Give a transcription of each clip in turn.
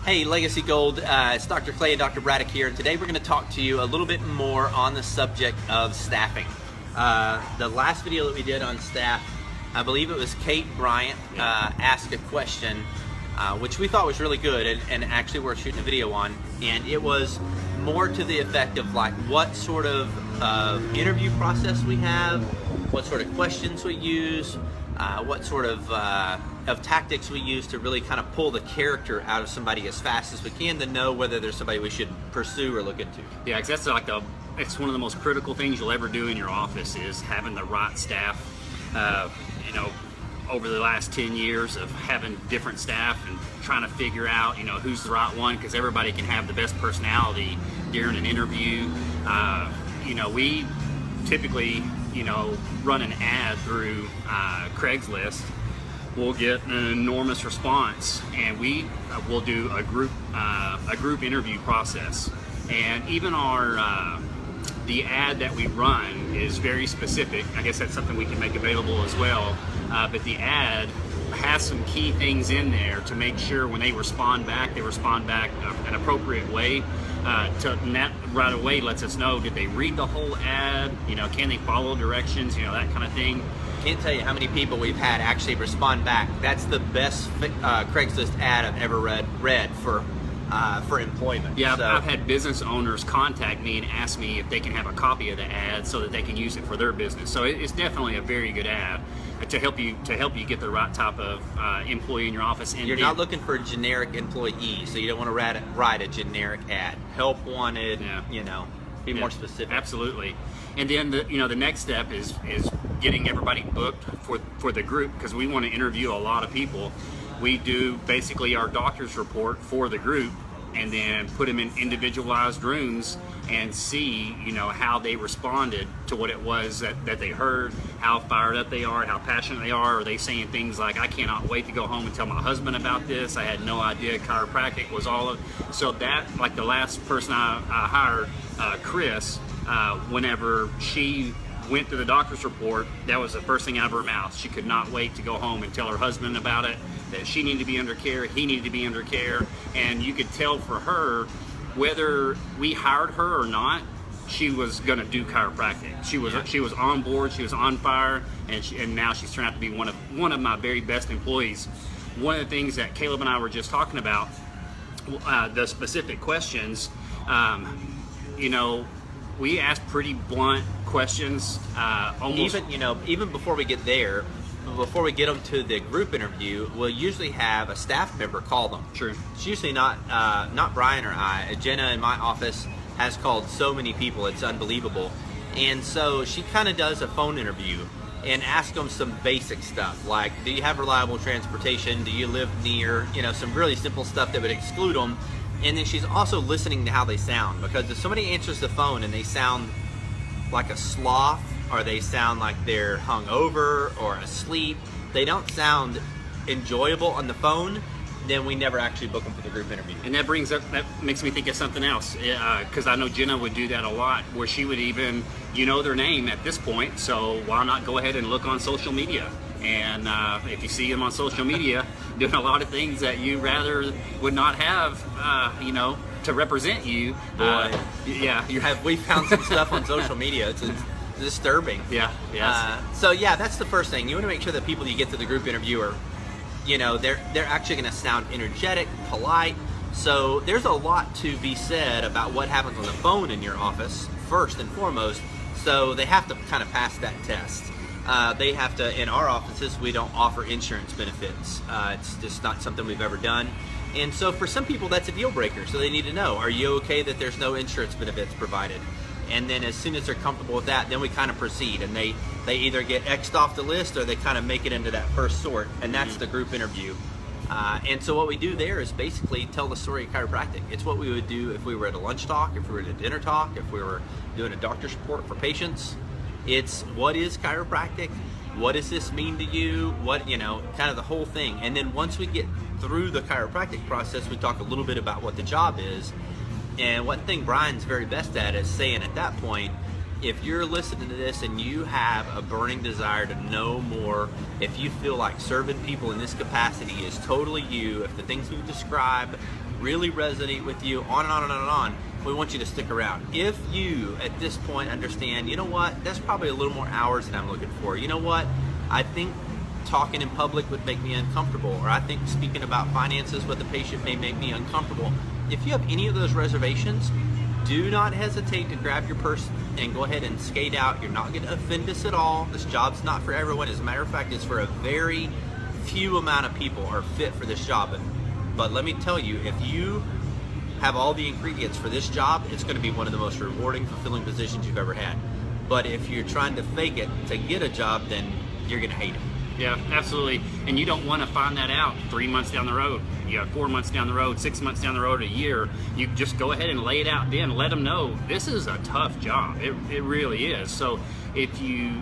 Hey, Legacy Gold, it's Dr. Clay and Dr. Braddock here, and today we're going to talk to you a little bit more on the subject of staffing. The last video that we did on staff, I believe it was Kate Bryant, asked a question which we thought was really good and actually worth shooting a video on, and it was more to the effect of like what sort of interview process we have, what sort of questions we use, what sort of tactics we use to really kind of pull the character out of somebody as fast as we can to know whether there's somebody we should pursue or look into. Yeah, because that's it's one of the most critical things you'll ever do in your office is having the right staff. Over the last 10 years of having different staff and trying to figure out, who's the right one, because everybody can have the best personality during an interview. We typically, run an ad through Craigslist. We'll get an enormous response, and we will do a group interview process. And even the ad that we run is very specific. I guess that's something we can make available as well. But the ad has some key things in there to make sure when they respond back an appropriate way. And that right away lets us know, did they read the whole ad? Can they follow directions? That kind of thing. Can't tell you how many people we've had actually respond back. That's the best Craigslist ad I've ever read for employment. Yeah, so, I've had business owners contact me and ask me if they can have a copy of the ad so that they can use it for their business. So it's definitely a very good ad to help you get the right type of employee in your office. And you're not looking for a generic employee, so you don't want to write a generic ad. Help wanted, be more specific. Absolutely. And then the next step is getting everybody booked for the group, because we want to interview a lot of people. We do basically our doctor's report for the group and then put them in individualized rooms and see, how they responded to what it was that they heard, how fired up they are, how passionate they are. Are they saying things like, I cannot wait to go home and tell my husband about this. I had no idea chiropractic was all of. So that, like the last person I hired, Chris, whenever she went through the doctor's report, that was the first thing out of her mouth. She could not wait to go home and tell her husband about it, that she needed to be under care, he needed to be under care. And you could tell for her, whether we hired her or not, she was going to do chiropractic. She was on board, she was on fire, and now she's turned out to be one of my very best employees. One of the things that Caleb and I were just talking about, the specific questions, we ask pretty blunt questions. Even before we get there, before we get them to the group interview, we'll usually have a staff member call them. True. It's usually not Brian or I. Jenna in my office has called so many people, it's unbelievable. And so she kind of does a phone interview and asks them some basic stuff like, do you have reliable transportation? Do you live near? Some really simple stuff that would exclude them. And then she's also listening to how they sound, because if somebody answers the phone and they sound like a sloth, or they sound like they're hungover or asleep, they don't sound enjoyable on the phone, then we never actually book them for the group interview. And that makes me think of something else, because I know Jenna would do that a lot, where she would even, their name at this point, so why not go ahead and look on social media? And if you see them on social media doing a lot of things that you rather would not have, to represent you. We found some stuff on social media. It's disturbing. Yeah. That's the first thing. You want to make sure that people you get to the group interview are, they're actually going to sound energetic, polite. So there's a lot to be said about what happens on the phone in your office, first and foremost. So they have to kind of pass that test. They have to, in our offices, we don't offer insurance benefits. It's just not something we've ever done. And so for some people, that's a deal breaker. So they need to know, are you okay that there's no insurance benefits provided? And then as soon as they're comfortable with that, then we kind of proceed. And they either get X'd off the list or they kind of make it into that first sort. And that's the group interview. And so what we do there is basically tell the story of chiropractic. It's what we would do if we were at a lunch talk, if we were at a dinner talk, if we were doing a doctor's report for patients. It's what is chiropractic? What does this mean to you? Kind of the whole thing. And then once we get through the chiropractic process, we talk a little bit about what the job is. And one thing Brian's very best at is saying at that point, if you're listening to this and you have a burning desire to know more, if you feel like serving people in this capacity is totally you, if the things we've described really resonate with you, on and on and on and on, we want you to stick around. If you, at this point, understand, you know what, that's probably a little more hours than I'm looking for. You know what, I think talking in public would make me uncomfortable, or I think speaking about finances with a patient may make me uncomfortable. If you have any of those reservations, do not hesitate to grab your purse and go ahead and skate out. You're not going to offend us at all. This job's not for everyone. As a matter of fact, it's for a very few amount of people are fit for this job. But let me tell you, if you have all the ingredients for this job, it's going to be one of the most rewarding, fulfilling positions you've ever had. But if you're trying to fake it to get a job, then you're going to hate it. Yeah, absolutely. And you don't want to find that out 3 months down the road. You got 4 months down the road, 6 months down the road, a year. You just go ahead and lay it out then. Let them know this is a tough job. It really is. So if you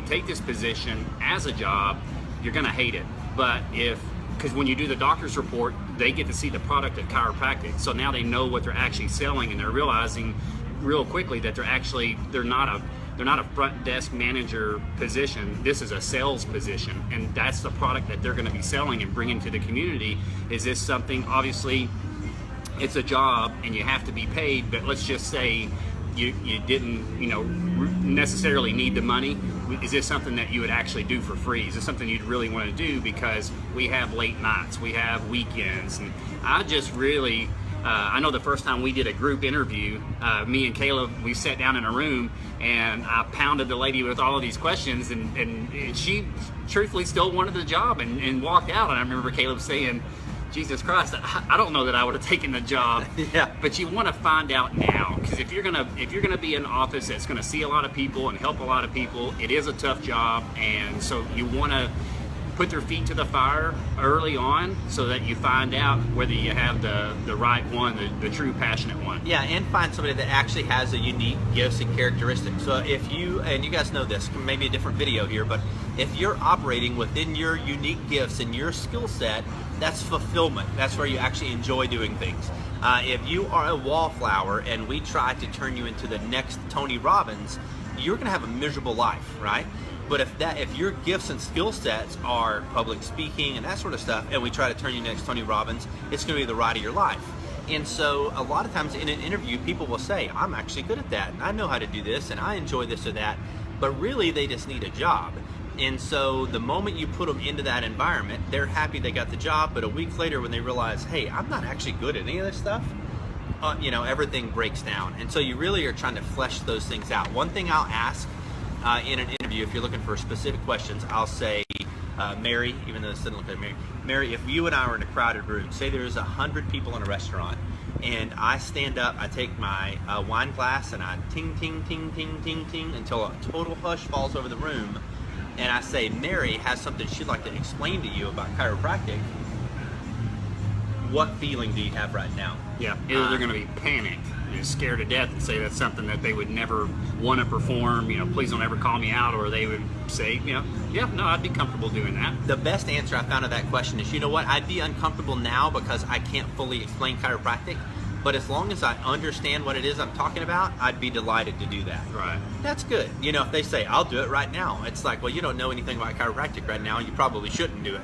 take this position as a job, you're going to hate it. But because when you do the doctor's report, they get to see the product of chiropractic. So now they know what they're actually selling, and they're realizing real quickly that they're not a front desk manager position. This is a sales position, and that's the product that they're going to be selling and bringing to the community. Is this something, obviously it's a job and you have to be paid, but let's just say you didn't necessarily need the money. Is this something that you would actually do for free? Is this something you'd really want to do? Because we have late nights, we have weekends, and I just really I know the first time we did a group interview, me and Caleb, we sat down in a room and I pounded the lady with all of these questions, and she truthfully still wanted the job and walked out. And I remember Caleb saying, Jesus Christ, I don't know that I would have taken the job. Yeah. But you want to find out now, because if you're gonna be in an office that's gonna see a lot of people and help a lot of people, it is a tough job, and so you want to put their feet to the fire early on so that you find out whether you have the right one, the true passionate one. Yeah, and find somebody that actually has a unique gifts and characteristics. So if you, and you guys know this, maybe a different video here, but if you're operating within your unique gifts and your skill set, that's fulfillment. That's where you actually enjoy doing things. If you are a wallflower and we try to turn you into the next Tony Robbins, you're gonna have a miserable life, right? But if your gifts and skill sets are public speaking and that sort of stuff, and we try to turn you next Tony Robbins, it's going to be the ride of your life. And so a lot of times in an interview, people will say, I'm actually good at that, and I know how to do this, and I enjoy this or that, but really they just need a job. And so the moment you put them into that environment, they're happy they got the job, but a week later when they realize, hey, I'm not actually good at any of this stuff, everything breaks down. And so you really are trying to flesh those things out. One thing I'll ask in an interview, if you're looking for specific questions, I'll say, Mary, even though this doesn't look like Mary, Mary, if you and I were in a crowded room, say there's 100 people in a restaurant, and I stand up, I take my wine glass and I ting, ting, ting, ting, ting, ting, until a total hush falls over the room, and I say, Mary has something she'd like to explain to you about chiropractic, what feeling do you have right now? Yeah, either they're going to be panicked, scared to death, and say that's something that they would never want to perform, please don't ever call me out, or they would say, yeah, no, I'd be comfortable doing that. The best answer I found to that question is, you know what, I'd be uncomfortable now because I can't fully explain chiropractic, but as long as I understand what it is I'm talking about, I'd be delighted to do that. Right. That's good. If they say, I'll do it right now, it's like, well, you don't know anything about chiropractic right now, you probably shouldn't do it.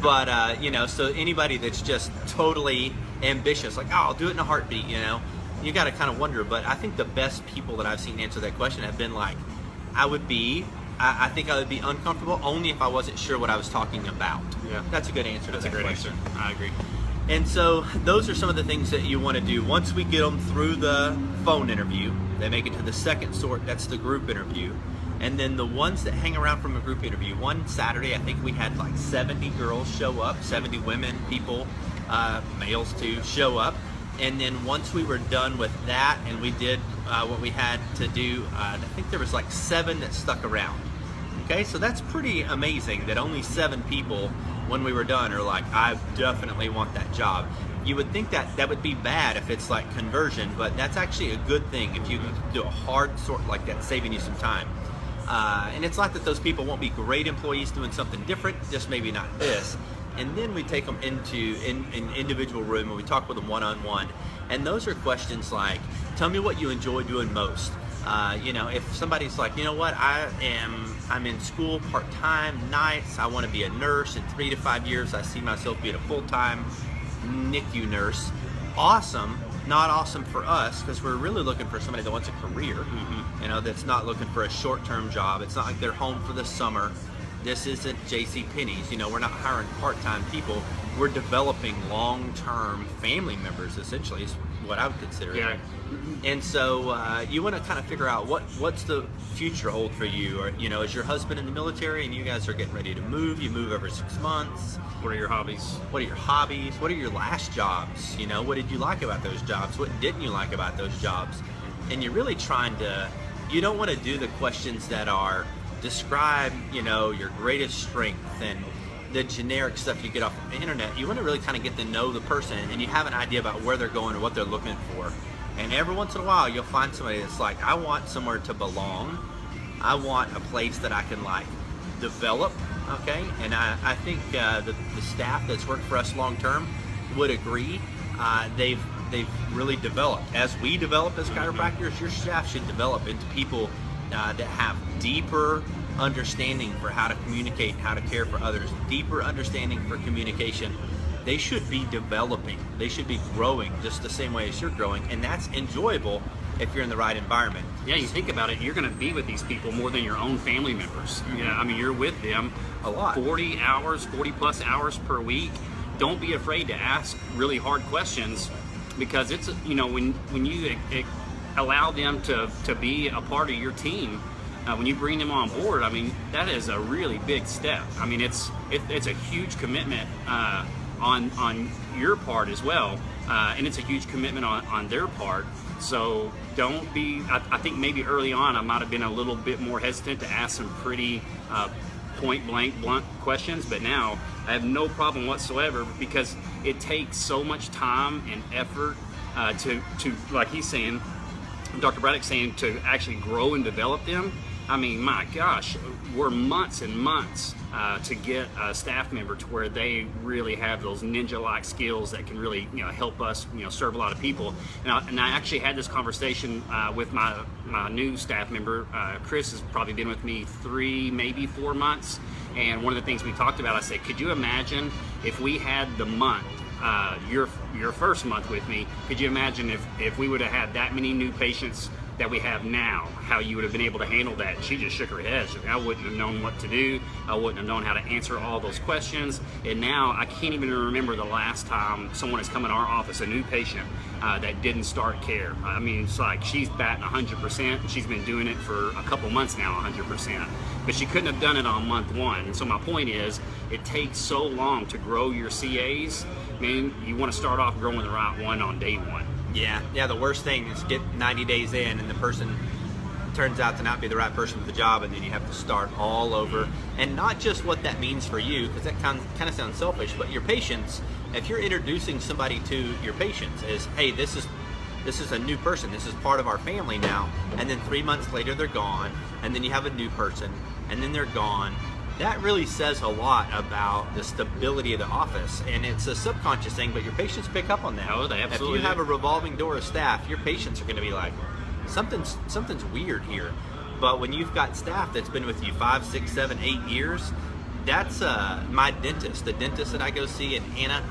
But, so anybody that's just totally ambitious, like, oh, I'll do it in a heartbeat, you got to kind of wonder. But I think the best people that I've seen answer that question have been like, I think I would be uncomfortable only if I wasn't sure what I was talking about. Yeah. That's a good answer. That's a great answer. I agree. And so those are some of the things that you want to do. Once we get them through the phone interview, they make it to the second sort, that's the group interview. And then the ones that hang around from a group interview, one Saturday, I think we had like 70 girls show up, 70 women, people, males too, show up. And then once we were done with that and we did what we had to do, I think there was like 7 that stuck around. Okay, so that's pretty amazing that only 7 people, when we were done, are like, I definitely want that job. You would think that would be bad if it's like conversion, but that's actually a good thing if you do a hard sort like that, saving you some time. And it's not that those people won't be great employees doing something different, just maybe not this. And then we take them into an individual room and we talk with them one-on-one. And those are questions like, tell me what you enjoy doing most. You know, if somebody's like, you know what, I'm in school part-time nights, I want to be a nurse in 3 to 5 years, I see myself being a full-time NICU nurse. Awesome. Not awesome for us, because we're really looking for somebody that wants a career. You know, that's not looking for a short-term job. It's not like they're home for the summer. This isn't J.C. Penney's. You know, we're not hiring part-time people. We're developing long-term family members, essentially, is what I would consider it. And so you want to kind of figure out what's the future hold for you. Or, you know, is your husband in the military and you guys are getting ready to move? You move every 6 months. What are your hobbies? What are your hobbies? What are your last jobs? You know, what did you like about those jobs? What didn't you like about those jobs? And you're really trying to, you don't want to do the questions that are describe, you know, your greatest strength and the generic stuff you get off the internet. You want to really kind of get to know the person, and you have an idea about where they're going and what they're looking for. And every once in a while, you'll find somebody that's like, I want somewhere to belong. I want a place that I can like develop. Okay, and I think the staff that's worked for us long term would agree. They've really developed. As we develop as chiropractors, your staff should develop into people that have deeper understanding for how to communicate and how to care for others, deeper understanding for communication. They should be developing. They should be growing just the same way as you're growing, and that's enjoyable if you're in the right environment. Yeah, you think about it, you're going to be with these people more than your own family members. Yeah, I mean, you're with them a lot. 40 hours, 40 plus hours per week. Don't be afraid to ask really hard questions, because it's, you know, when you allow them to be a part of your team, when you bring them on board, I mean, that is a really big step. I mean, it's a huge commitment on your part as well, and it's a huge commitment on their part. So don't be, I think maybe early on I might have been a little bit more hesitant to ask some pretty point blank, blunt questions, but now I have no problem whatsoever, because it takes so much time and effort to like he's saying, Dr. Braddock's saying, to actually grow and develop them. I mean, my gosh, we're months and months to get a staff member to where they really have those ninja-like skills that can really, you know, help us, you know, serve a lot of people. And I actually had this conversation with my new staff member. Chris has probably been with me 3, maybe 4 months. And one of the things we talked about, I said, could you imagine if we had the month, your first month with me, could you imagine if we would have had that many new patients that we have now, how you would have been able to handle that? And she just shook her head. She said, I wouldn't have known what to do. I wouldn't have known how to answer all those questions. And now I can't even remember the last time someone has come in our office, a new patient, that didn't start care. I mean, it's like she's batting 100%. She's been doing it for a couple months now, 100%. But she couldn't have done it on month 1. And so my point is, it takes so long to grow your CAs. Man, you want to start off growing the right one on day 1. Yeah, the worst thing is get 90 days in and the person turns out to not be the right person for the job, and then you have to start all over. And not just what that means for you, because that kind of sounds selfish, but your patients. If you're introducing somebody to your patients as, hey, this is a new person, this is part of our family now, and then 3 months later they're gone, and then you have a new person, and then they're gone, that really says a lot about the stability of the office. And it's a subconscious thing, but your patients pick up on that. Oh, they absolutely If you have a revolving door of staff, your patients are going to be like, something's weird here. But when you've got staff that's been with you 5, 6, 7, 8 years, that's my dentist, the dentist that I go see in Anna.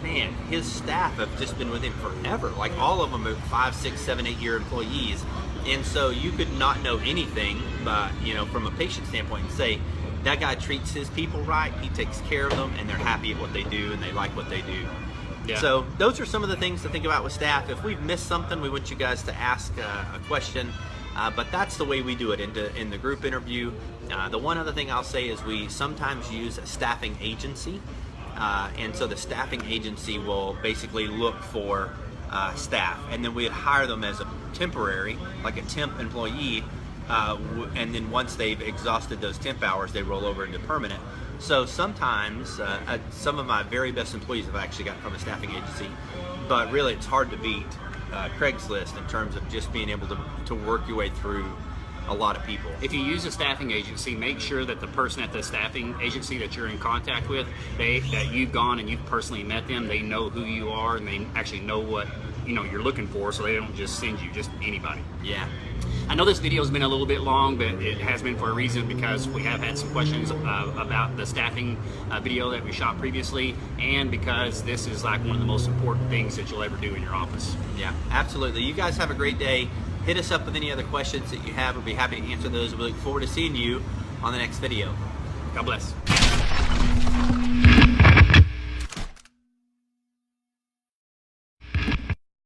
Man, his staff have just been with him forever. Like, all of them are 5, 6, 7, 8 year employees. And so you could not know anything, you know, from a patient standpoint, and say, that guy treats his people right, he takes care of them, and they're happy at what they do, and they like what they do. Yeah. So those are some of the things to think about with staff. If we've missed something, we want you guys to ask a question. But that's the way we do it in the group interview. The one other thing I'll say is we sometimes use a staffing agency. And so the staffing agency will basically look for staff, and then we'd hire them as a temporary, like a temp employee, and then once they've exhausted those temp hours, they roll over into permanent. So sometimes some of my very best employees have actually gotten from a staffing agency, but really it's hard to beat Craigslist in terms of just being able to work your way through a lot of people. If you use a staffing agency, make sure that the person at the staffing agency that you're in contact with, that you've gone and you've personally met them, they know who you are, and they actually know what you're looking for, so they don't just send you just anybody. Yeah. I know this video has been a little bit long, but it has been for a reason, because we have had some questions about the staffing video that we shot previously, and because this is like one of the most important things that you'll ever do in your office. Yeah, absolutely. You guys have a great day. Hit us up with any other questions that you have. We'll be happy to answer those. We look forward to seeing you on the next video. God bless.